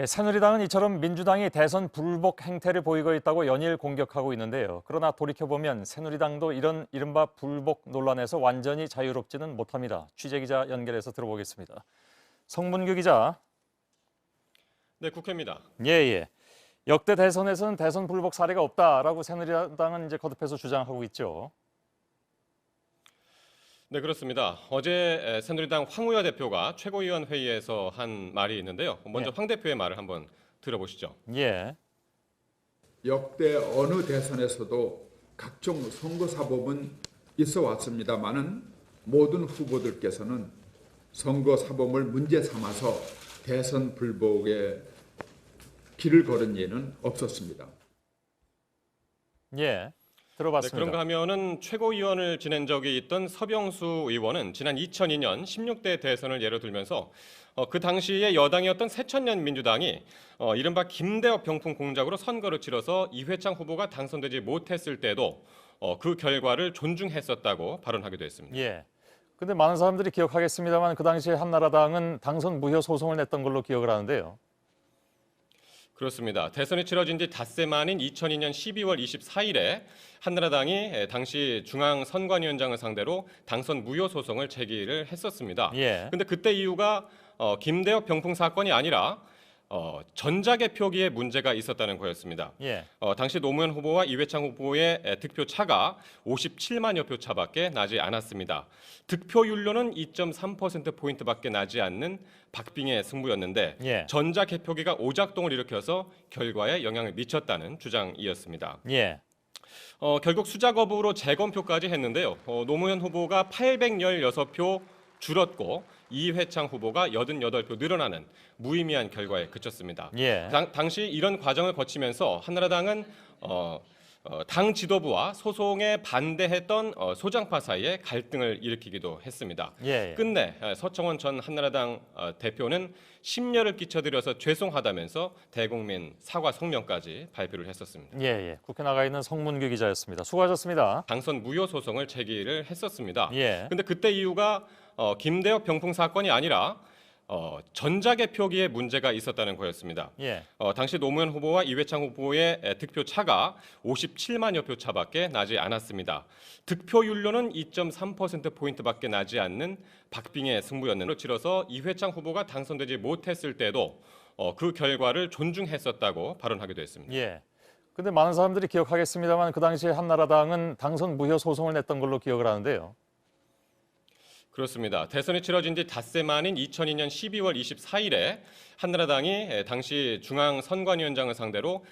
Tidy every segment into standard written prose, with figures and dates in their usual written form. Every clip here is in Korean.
새누리당은 이처럼 민주당이 대선 불복 행태를 보이고 있다고 연일 공격하고 있는데요. 그러나 돌이켜보면 새누리당도 이런 이른바 불복 논란에서 완전히 자유롭지는 못합니다. 취재기자 연결해서 들어보겠습니다. 성문규 기자. 네, 국회입니다. 예. 역대 대선에서는 대선 불복 사례가 없다라고 새누리당은 이제 거듭해서 주장하고 있죠. 네, 그렇습니다. 어제 새누리당 황우여 대표가 최고위원회의에서 한 말이 있는데요. 먼저 황 대표의 말을 한번 들어보시죠. 예. 역대 어느 대선에서도 각종 선거사법은 있어 왔습니다만은 모든 후보들께서는 선거사법을 문제 삼아서 대선 불복에 길을 걸은 예는 없었습니다. 예. 들어봤습니다. 네, 그런가 하면은 최고위원을 지낸 적이 있던 서병수 의원은 지난 2002년 16대 대선을 예로 들면서 그 당시에 여당이었던 새천년 민주당이 이른바 김대엽 병풍 공작으로 선거를 치러서 이회창 후보가 당선되지 못했을 때도 그 결과를 존중했었다고 발언하기도 했습니다. 예. 근데 많은 사람들이 기억하겠습니다만 그 당시에 한나라당은 당선 무효 소송을 냈던 걸로 기억을 하는데요. 그렇습니다. 대선이 치러진 지 닷새 만인 2002년 12월 24일에 한나라당이 당시 중앙선관위원장을 상대로 당선 무효 소송을 제기를 했었습니다. 그런데 그때 이유가 김대엽 병풍 사건이 아니라 전자개표기에 문제가 있었다는 거였습니다. 당시 노무현 후보와 이회창 후보의 득표 차가 57만여 표 차밖에 나지 않았습니다. 득표율로는 2.3%포인트밖에 나지 않는 박빙의 승부였는데 전자개표기가 오작동을 일으켜서 결과에 영향을 미쳤다는 주장이었습니다. 결국 수작업으로 재검표까지 했는데요. 노무현 후보가 816표 줄었고 이회창 후보가 88표 늘어나는 무의미한 결과에 그쳤습니다. 당시 이런 과정을 거치면서 한나라당은 당 지도부와 소송에 반대했던 소장파 사이에 갈등을 일으키기도 했습니다. 끝내 서청원 전 한나라당 대표는 심려를 끼쳐드려서 죄송하다면서 대국민 사과 성명까지 발표를 했었습니다. 국회 나가 있는 성문규 기자였습니다. 수고하셨습니다. 당선 무효 소송을 제기를 했었습니다. 그런데 그때 이유가 김대엽 병풍 사건이 아니라 전자개표기에 문제가 있었다는 거였습니다. 당시 노무현 후보와 이회창 후보의 득표 차가 57만여 표 차밖에 나지 않았습니다. 득표율로는 2.3%포인트밖에 나지 않는 박빙의 승부였는데 치러서 이회창 후보가 당선되지 못했을 때도 그 결과를 존중했었다고 발언하기도 했습니다. 근데 많은 사람들이 기억하겠습니다만 그 당시에 한나라당은 당선 무효 소송을 냈던 걸로 기억을 하는데요. 그렇습니다. 대선이 치러진 지 닷새 만인 2002년 12월 24일에 한나라당이 당시 중앙선관위원장을 상대로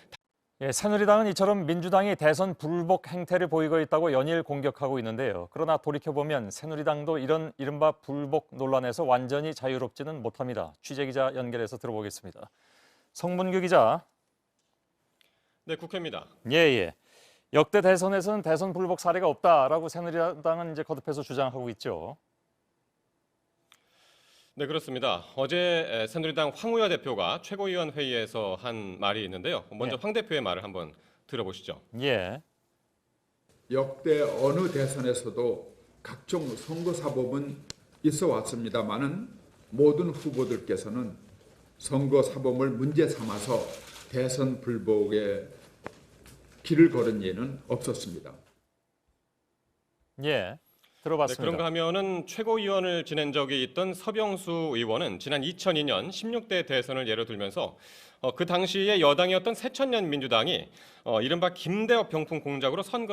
새누리당은 이처럼 민주당이 대선 불복 행태를 보이고 있다고 연일 공격하고 있는데요. 그러나 돌이켜보면 새누리당도 이런 이른바 불복 논란에서 완전히 자유롭지는 못합니다. 취재기자 연결해서 들어보겠습니다. 성문규 기자. 네, 국회입니다. 역대 대선에서는 대선 불복 사례가 없다라고 새누리당은 이제 거듭해서 주장하고 있죠. 네, 그렇습니다. 어제 새누리당 황우여 대표가 최고위원회의에서 한 말이 있는데요. 먼저 황 대표의 말을 한번 들어보시죠. 역대 어느 대선에서도 각종 선거사법은 있어 왔습니다만은 모든 후보들께서는 선거사법을 문제 삼아서 대선 불복에 길을 걸은 예는 없었습니다. 들어봤습니다. 네, 그런가 하면은 최고위원을 지낸 적이 있던 서병수 의원은 지난 2002년 16대 대선을 예로 들면서 그 당시에 여당이었던 새천년 민주당이 이른바 김대엽 병풍 공작으로 선거를